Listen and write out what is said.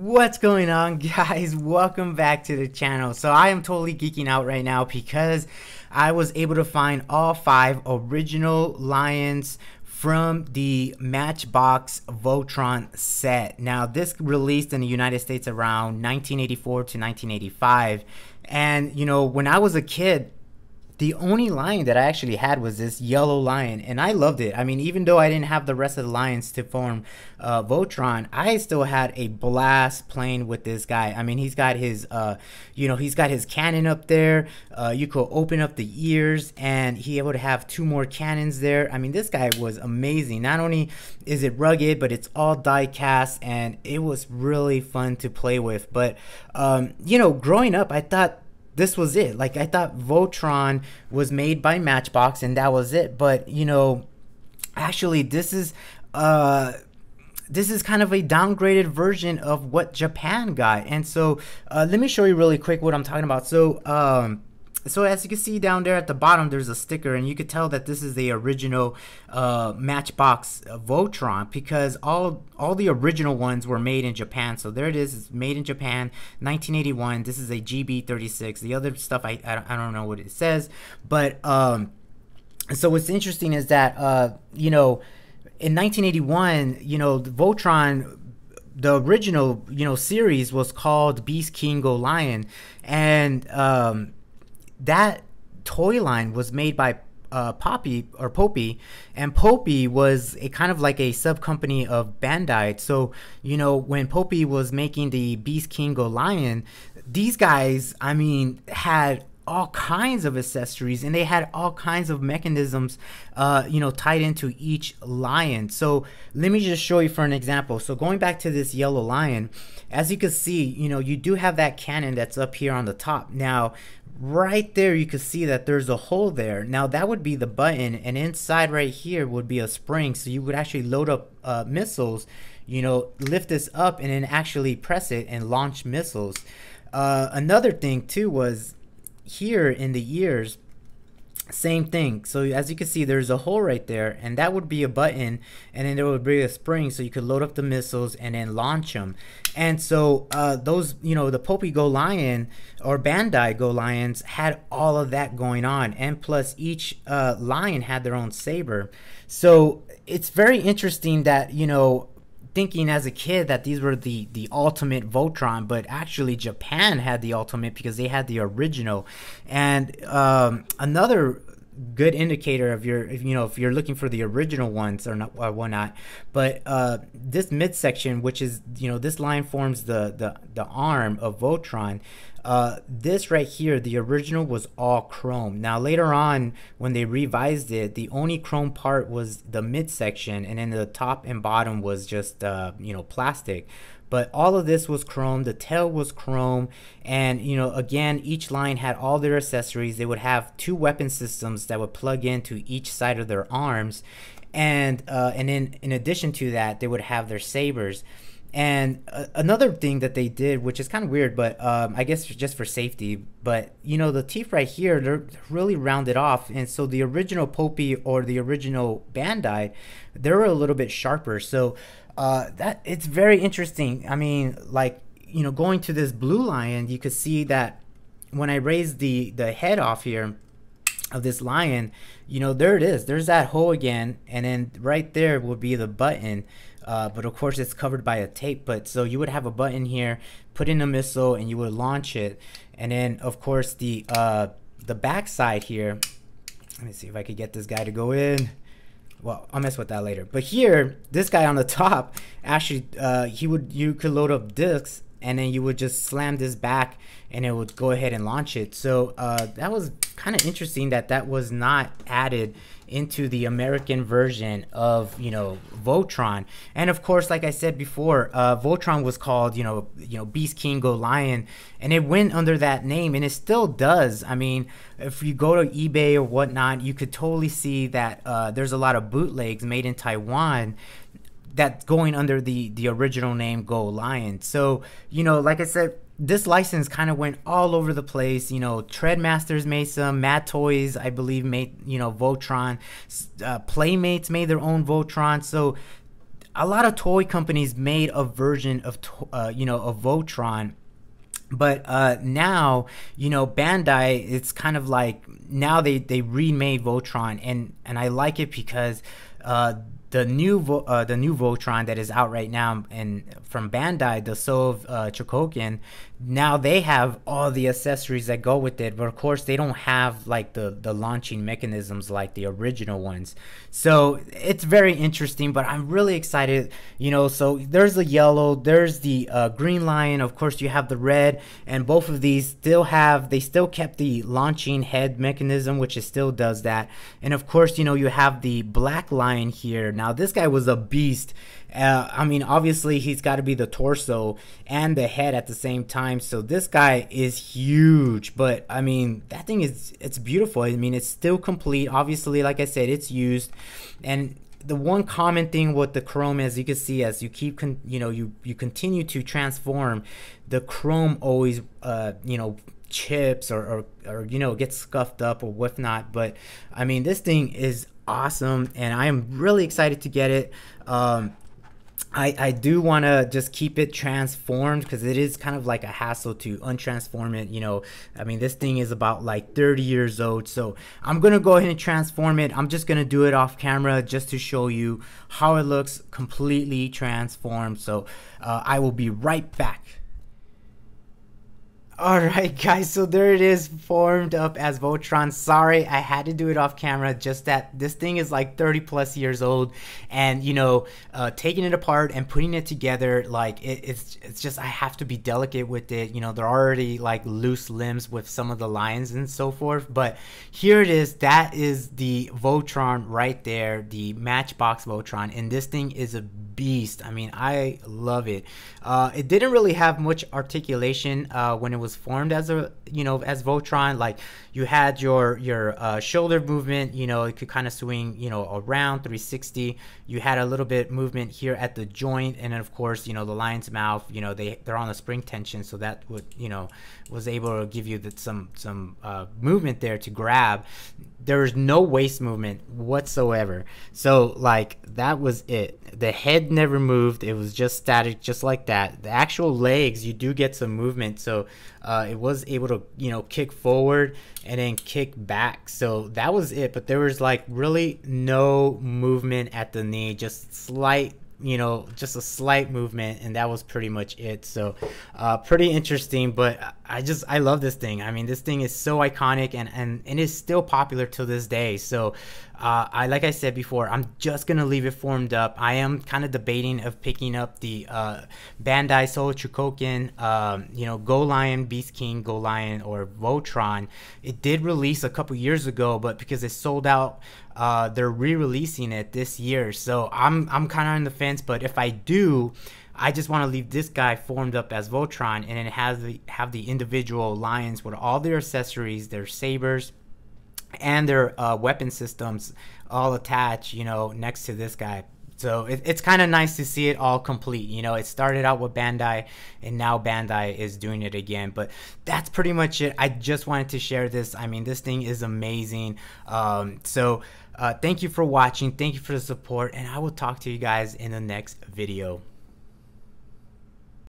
What's going on, guys? Welcome back to the channel. So I am totally geeking out right now because I was able to find all 5 original lions from the Matchbox Voltron set. Now this released in the United States around 1984 to 1985, and you know, when I was a kid, the only lion that I actually had was this yellow lion, and I loved it. I mean, even though I didn't have the rest of the lions to form Voltron, I still had a blast playing with this guy. I mean, he's got his, he's got his cannon up there. You could open up the ears, and he able to have 2 more cannons there. I mean, this guy was amazing. Not only is it rugged, but it's all die cast, and it was really fun to play with. But, growing up, I thought this was it. Like, I thought Voltron was made by Matchbox and that was it. But actually this is kind of a downgraded version of what Japan got. And so let me show you really quick what I'm talking about. So as you can see down there at the bottom, there's a sticker, and you could tell that this is the original Matchbox Voltron, because all the original ones were made in Japan. So there it is, it's made in Japan, 1981. This is a GB36. The other stuff, I don't know what it says, but so what's interesting is that in 1981, the Voltron, the original series was called Beast King GoLion, and that toy line was made by Popy, and Popy was a kind of like a sub company of Bandai. So when Popy was making the Beast King GoLion, these guys, I mean, had all kinds of accessories, and they had all kinds of mechanisms tied into each lion. So let me just show you for an example. So going back to this yellow lion, as you can see, you do have that cannon that's up here on the top. Now right there, you can see that there's a hole there. Now that would be the button, and inside right here would be a spring, so you would actually load up missiles, lift this up and then actually press it and launch missiles. Another thing too was here in the ears, same thing. So as you can see, there's a hole right there, and that would be a button, and then there would be a spring, so you could load up the missiles and then launch them. And so those, the Popy GoLion or Bandai GoLions had all of that going on, and plus each lion had their own saber. So it's very interesting that thinking as a kid that these were the ultimate Voltron, but actually Japan had the ultimate because they had the original. And another good indicator of if you're looking for the original ones or not or whatnot, but this midsection, which is this line forms the arm of Voltron. This right here, the original was all chrome. Now later on, when they revised it, the only chrome part was the midsection, and then the top and bottom was just plastic. But all of this was chrome. The tail was chrome, and again, each line had all their accessories. They would have 2 weapon systems that would plug into each side of their arms, and then in addition to that, they would have their sabers. And another thing that they did, which is kind of weird, but I guess just for safety, but the teeth right here, they're really rounded off, and so the original Popy or the original Bandai, they were a little bit sharper. So that it's very interesting. I mean, like going to this blue lion, you could see that when I raised the head off here of this lion, there it is. There's that hole again, and then right there would be the button. But of course it's covered by a tape. But so you would have a button here, put in a missile, and you would launch it. And then of course the back side here, let me see if I could get this guy to go in. Well, I'll mess with that later. But here, this guy on the top, actually you could load up discs, and then you would just slam this back and it would go ahead and launch it. So that was kind of interesting that was not added into the American version of Voltron. And of course, like I said before, Voltron was called Beast King GoLion, and it went under that name, and it still does. I mean, if you go to eBay or whatnot, you could totally see that there's a lot of bootlegs made in Taiwan that's going under the original name GoLion. So like I said, this license kind of went all over the place. Treadmasters made some, Mad Toys, I believe, made Voltron, Playmates made their own Voltron. So a lot of toy companies made a version of of Voltron, but now, Bandai, it's kind of like now they remade Voltron, and I like it because the new Voltron that is out right now and from Bandai, the SWCC, now they have all the accessories that go with it, but of course they don't have like the launching mechanisms like the original ones. So it's very interesting, but I'm really excited. So there's the yellow, there's the green lion, of course you have the red, and both of these still kept the launching head mechanism, which it still does that. And of course, you have the black lion here. Now this guy was a beast. I mean, obviously he's got to be the torso and the head at the same time. So this guy is huge, but I mean, that thing it's beautiful. I mean, it's still complete. Obviously, like I said, it's used. And the one common thing with the chrome, as you can see, as you keep, you continue to transform, the chrome always, chips or gets scuffed up or whatnot. But I mean, this thing is awesome, and I am really excited to get it. I do want to just keep it transformed because it is kind of like a hassle to untransform it. I mean, this thing is about like 30 years old, so I'm gonna go ahead and transform it. I'm just gonna do it off camera just to show you how it looks completely transformed. So I will be right back. Alright guys, so there it is, formed up as Voltron. Sorry, I had to do it off camera, just that this thing is like 30 plus years old, and taking it apart and putting it together, like it's just, I have to be delicate with it. There are already like loose limbs with some of the lines and so forth, but here it is. That is the Voltron right there, the Matchbox Voltron, and this thing is a beast. I mean, I love it. It didn't really have much articulation when it was formed as as Voltron. Like, you had your shoulder movement, it could kind of swing around 360. You had a little bit movement here at the joint, and then of course the lion's mouth, they're on the spring tension, so that would was able to give you some movement there to grab. There was no waist movement whatsoever, so like that was it. The head never moved, it was just static, just like that. The actual legs, you do get some movement, so it was able to kick forward and then kick back, so that was it. But there was like really no movement at the knee, just slight, just a slight movement, and that was pretty much it. So pretty interesting, but I love this thing. I mean, this thing is so iconic, and it is still popular to this day. So like I said before, I'm just gonna leave it formed up. I am kind of debating of picking up the Bandai SWCC GoLion, Beast King GoLion, or Voltron. It did release a couple years ago, but because it sold out, they're re-releasing it this year. So I'm kind of on the fence, but if I do, I just want to leave this guy formed up as Voltron, and then have the individual lions with all their accessories, their sabers, and their weapon systems all attached, next to this guy. So it's kind of nice to see it all complete. It started out with Bandai, and now Bandai is doing it again. But that's pretty much it. I just wanted to share this. I mean, this thing is amazing. Thank you for watching. Thank you for the support, and I will talk to you guys in the next video.